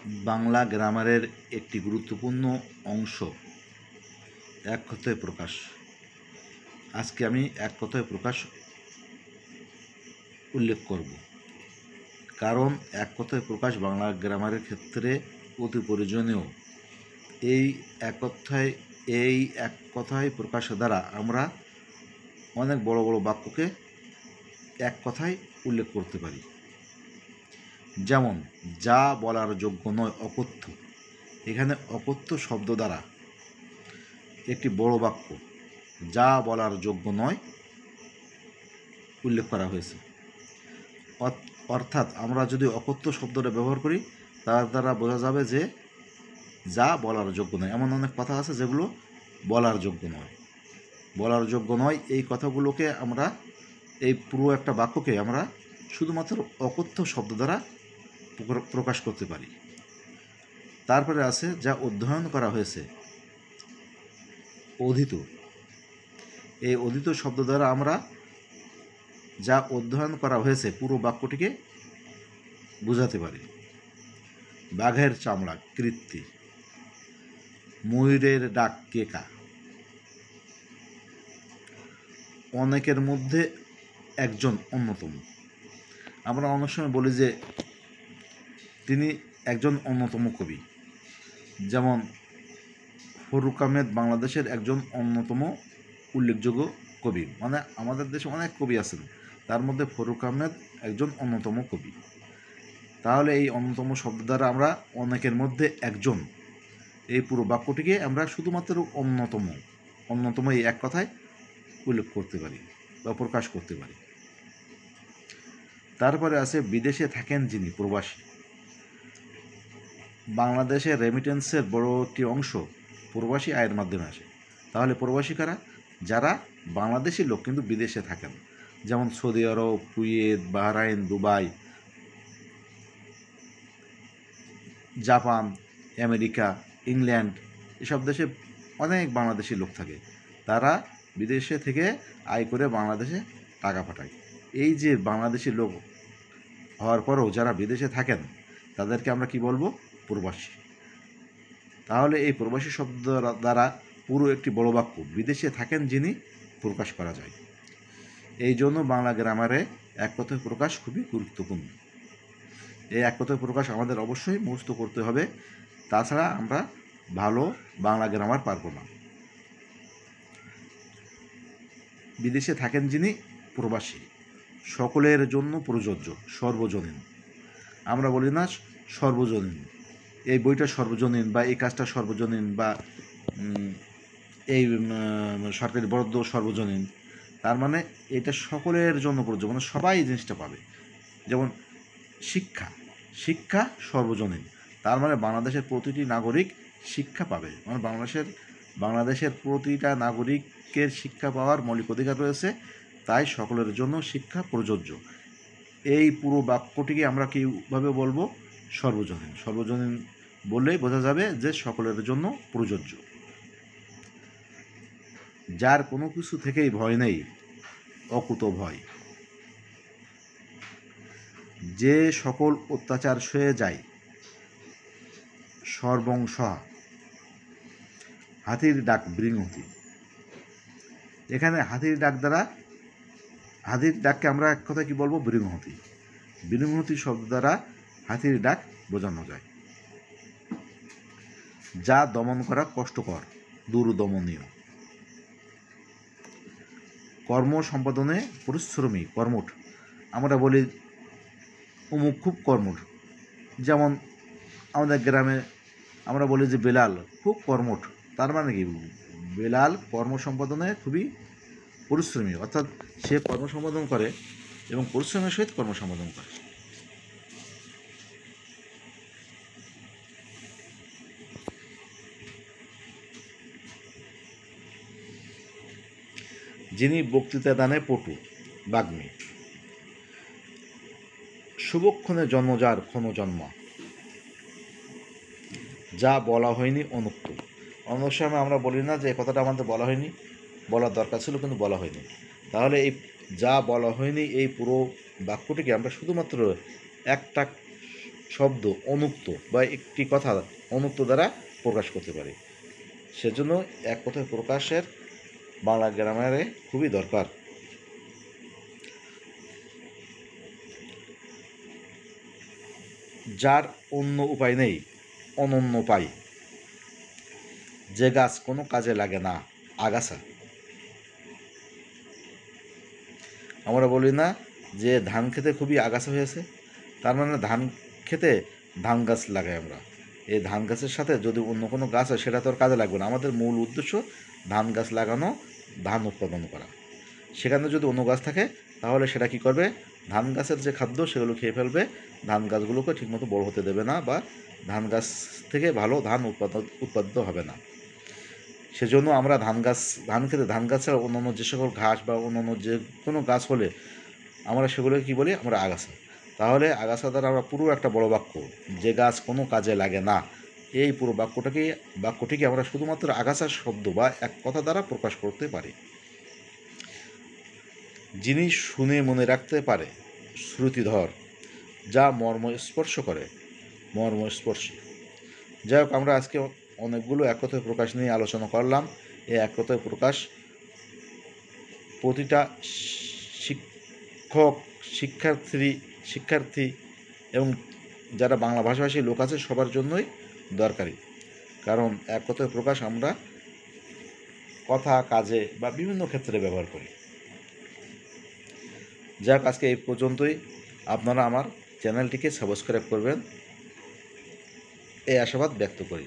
বাংলা গ্রামারের একটি গুরুত্বপূর্ণ অংশ এক কথায় প্রকাশ। আজকে আমি এক কথায় প্রকাশ উল্লেখ করব, কারণ এক কথায় প্রকাশ বাংলা গ্রামারের ক্ষেত্রে অতি প্রয়োজনীয়। এই এক কথায় প্রকাশ দ্বারা আমরা অনেক বড় বড় বাক্যকে এক কথায় উল্লেখ করতে পারি। যেমন যা বলার যোগ্য নয় অকথ্য। এখানে অকথ্য শব্দ দ্বারা একটি বড় বাক্য যা বলার যোগ্য নয় উল্লেখ করা হয়েছে। অর্থাৎ আমরা যদি অকথ্য শব্দটা ব্যবহার করি তার দ্বারা বোঝা যাবে যে যা বলার যোগ্য নয়। এমন অনেক কথা আছে যেগুলো বলার যোগ্য নয়। এই কথাগুলোকে আমরা এই পুরো একটা বাক্যকে আমরা শুধুমাত্র অকথ্য শব্দ দ্বারা প্রকাশ করতে পারি। তারপরে আছে যা অধ্যয়ন করা হয়েছে অধীত। এই অধীত শব্দ দ্বারা আমরা যা অধ্যয়ন করা হয়েছে পুরো বাক্যটিকে বোঝাতে পারি। বাঘের চামড়া কৃত্তি, ময়ূরের ডাক কেকা, অনেকের মধ্যে একজন অন্যতম। আমরা অনেক সময় বলি যে তিনি একজন অন্যতম কবি। যেমন ফরুক আহমেদ বাংলাদেশের একজন অন্যতম উল্লেখযোগ্য কবি। মানে আমাদের দেশে অনেক কবি আছেন, তার মধ্যে ফরুক আহমেদ একজন অন্যতম কবি। তাহলে এই অন্যতম শব্দ দ্বারা আমরা অনেকের মধ্যে একজন এই পুরো বাক্যটিকে আমরা শুধুমাত্র অন্যতম এই এক কথায় উল্লেখ করতে পারি বা প্রকাশ করতে পারি। তারপরে আছে বিদেশে থাকেন যিনি প্রবাসী। বাংলাদেশের রেমিটেন্সের বড় একটি অংশ প্রবাসী আয়ের মাধ্যমে আসে। তাহলে প্রবাসী কারা? যারা বাংলাদেশি লোক কিন্তু বিদেশে থাকেন। যেমন Saudi Arab, Kuwait, Bahrain, Dubai, Japan, America, England, এসব দেশে অনেক বাংলাদেশি লোক থাকে। তারা বিদেশে থেকে আয় করে বাংলাদেশে টাকা পাঠায়। এই যে বাংলাদেশি লোক হওয়ার পরেও যারা বিদেশে থাকেন তাদেরকে আমরা কি বলবো? প্রবাসী। তাহলে এই প্রবাসী শব্দ দ্বারা পুরো একটি বড় বাক্য বিদেশে থাকেন যিনি প্রকাশ করা যায়। এই জন্য বাংলা গ্রামারে এক কথায় প্রকাশ খুবই গুরুত্বপূর্ণ। এই এক কথায় প্রকাশ আমাদের অবশ্যই মুখস্থ করতে হবে, তাছাড়া আমরা ভালো বাংলা গ্রামার পারব না। বিদেশে থাকেন যিনি প্রবাসী, সকলের জন্য প্রযোজ্য, সর্বজনীন। আমরা বলি না সর্বজনীন, এই বইটা সর্বজনীন বা এই কাজটা সর্বজনীন বা এই সরকারি বরাদ্দ সর্বজনীন। তার মানে এটা সকলের জন্য প্রযোজ্য, মানে সবাই এই জিনিসটা পাবে। যেমন শিক্ষা সর্বজনীন, তার মানে বাংলাদেশের প্রতিটি নাগরিক শিক্ষা পাবে। মানে বাংলাদেশের প্রতিটা নাগরিকের শিক্ষা পাওয়ার মৌলিক অধিকার রয়েছে, তাই সকলের জন্য শিক্ষা প্রযোজ্য। এই পুরো বাক্যটিকে আমরা কীভাবে বলবো? সর্বজনীন বললেই বোঝা যাবে যে সকলের জন্য প্রযোজ্য। যার কোনো কিছু থেকেই ভয় নেই অকুত ভয়, যে সকল অত্যাচার সয়ে যায় সর্বংসহা, হাতির ডাক বৃংহতি। এখানে হাতির ডাককে আমরা এক কথা কি বলবো? বৃংহতি শব্দ দ্বারা হাতির ডাক বোঝানো যায়। যা দমন করা কষ্টকর, দুর্দমনীয়। কর্ম সম্পাদনে পরিশ্রমী, কর্মঠ। আমরা বলি অমুক খুব কর্মঠ। যেমন আমাদের গ্রামে আমরা বলি যে বেলাল খুব কর্মঠ। তার মানে কি? বেলাল কর্ম সম্পাদনে খুবই পরিশ্রমী, অর্থাৎ সে কর্ম সম্পাদন করে এবং পরিশ্রমের সহিত কর্ম সম্পাদন করে। যিনি বক্তৃতা দানে পটু, বাগ্মী। শুভক্ষণে জন্ম যার ক্ষণ জন্ম, যা বলা হয়নি অনুক্ত। অনেক সময় আমরা বলি না যে এই কথাটা আমাদের বলা হয়নি, বলার দরকার ছিল কিন্তু বলা হয়নি। তাহলে এই যা বলা হয়নি এই পুরো বাক্যটিকে আমরা শুধুমাত্র একটা শব্দ অনুক্ত বা একটি কথা অনুক্ত দ্বারা প্রকাশ করতে পারি। সেজন্য এক কথায় প্রকাশের বাংলা গ্রামারে খুবই দরকার। যার অন্য উপায় নেই অনন্য পাই, যে গাছ কোনো কাজে লাগে না আগাছা। আমরা বলি না যে ধান খেতে খুবই আগাছা হয়েছে, তার মানে ধান খেতে ধান গাছ লাগাই আমরা। এই ধান গাছের সাথে যদি অন্য কোনো গাছ হয় সেটা তো আর কাজে লাগবে না। আমাদের মূল উদ্দেশ্য ধান গাছ লাগানো, ধান উৎপাদন করা। সেখানে যদি অন্য গাছ থাকে তাহলে সেটা কী করবে, ধান গাছের যে খাদ্য সেগুলো খেয়ে ফেলবে, ধান গাছগুলোকে ঠিকমতো বড় হতে দেবে না বা ধান গাছ থেকে ভালো ধান উৎপাদিত হবে না। সেজন্য আমরা ধান খেতে ধান গাছ ছাড়া অন্যান্য যে সকল ঘাস বা অন্যান্য যে কোনো গাছ হলে আমরা সেগুলোকে কী বলি, আমরা আগাছা। তাহলে আগাছা দ্বারা আমরা পুরো একটা বড় বাক্য, যে গাছ কোনো কাজে লাগে না, এই পুরো বাক্যটিকে আমরা শুধুমাত্র আগাছার শব্দ বা এক কথা দ্বারা প্রকাশ করতে পারি। যিনি শুনে মনে রাখতে পারে শ্রুতিধর, যা মর্মস্পর্শ করে মর্মস্পর্শী। যাই হোক, আমরা আজকে অনেকগুলো এক কথায় প্রকাশ নিয়ে আলোচনা করলাম। এই এক কথায় প্রকাশ প্রতিটা শিক্ষক, শিক্ষার্থী এবং যারা বাংলা ভাষাভাষী লোক আছে সবার জন্যই দরকারি। কারণ এক কথায় প্রকাশ আমরা কথা, কাজে বা বিভিন্ন ক্ষেত্রে ব্যবহার করি। যাক, আজকে এই পর্যন্তই। আপনারা আমার চ্যানেলটিকে সাবস্ক্রাইব করবেন এই আশাবাদ ব্যক্ত করি।